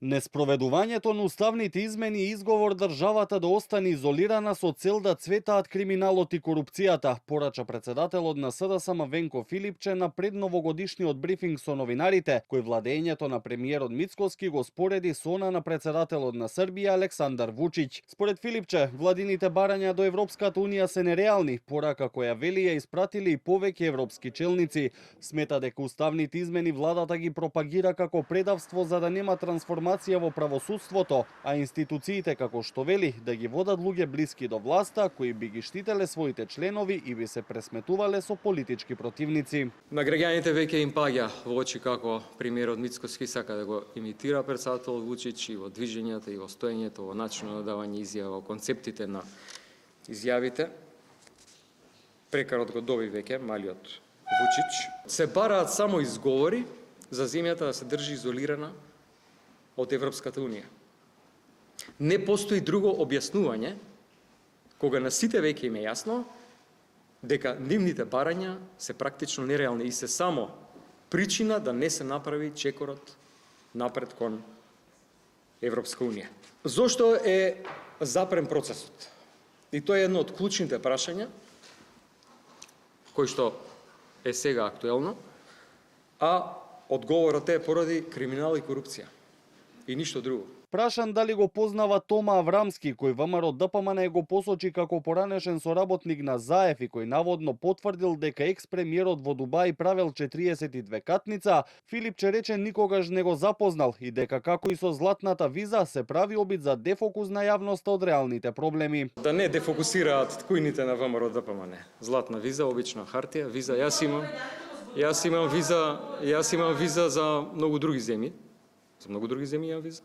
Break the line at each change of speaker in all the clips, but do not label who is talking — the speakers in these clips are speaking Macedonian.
Неспроведувањето на уставните измени и изговор државата да остане изолирана со цел да цветаат криминалот и корупцијата, порача председателот на СДСМ Венко Филипче на предновогодишниот брифинг со новинарите, кој владењето на премиерот Мицкоски го спореди со она на председателот на Србија Александар Вучиќ. Според Филипче, владините барања до Европската унија се нереални, порака која вели ја испратили и повеќе европски челници. Смета дека уставните измени владата ги пропагира како предавство за да нема трансформација во правосудството, а институциите, како што вели, да ги водат луѓе блиски до власта, кои би ги штителе своите членови и би се пресметувале со политички противници.
На граѓаните веќе им паѓа во очи како премиерот Мицкоски сака да го имитира председателот Вучиќ и во движењата и во стоењето, во начинот на давање изјава, во концептите на изјавите. Прекарот го доби веќе малиот Вучиќ. Се бараат само изговори за земјата да се држи изолирана од Европската унија. Не постои друго објаснување кога на сите веќе им е јасно дека нивните барања се практично нереални и се само причина да не се направи чекорот напред кон Европска унија. Зошто е запрен процесот? И тоа е едно од клучните прашања кој што е сега актуелно, а одговорот е поради криминал и корупција. И ништо друго.
Прашан дали го познава Тома Аврамски, кој ВМРО ДПМН го посочи како поранешен соработник на Заев и кој наводно потврдил дека екс-премиерот во Дубај правел 42 катница, Филипче рече никогаш не го запознал и дека како и со златната виза се прави обид за дефокус на јавноста од реалните проблеми.
Да не дефокусираат кујните на ВМРО ДПМН. Златна виза, обична хартија, виза јас имам виза за многу други земји. За многу други земји имам виза.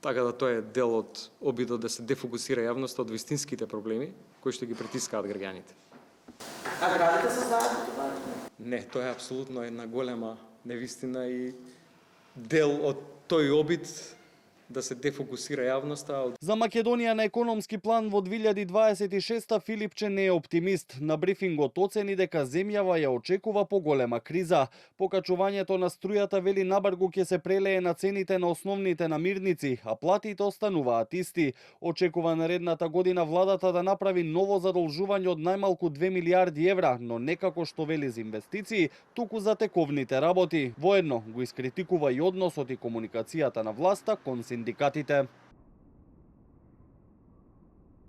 Така да тоа е дел од обидот да се дефокусира јавноста од вистинските проблеми кои што ги притискаат граѓаните.
А градите се знаат тоа?
Не, тоа е апсолутно една голема невистина и дел од тој обид да се дефокусира јавноста.
За Македонија на економски план во 2026 Филипче не е оптимист. На брифингот оцени дека земјава ја очекува поголема криза. Покачувањето на струјата вели набргу ќе се прелее на цените на основните намирници, а платите остануваат исти. Очекува наредната година владата да направи ново задолжување од најмалку 2 милиарди евра, но не како што вели за инвестиции, туку за тековните работи. Воедно го искритикува и односот и комуникацијата на власта кон синдикатите.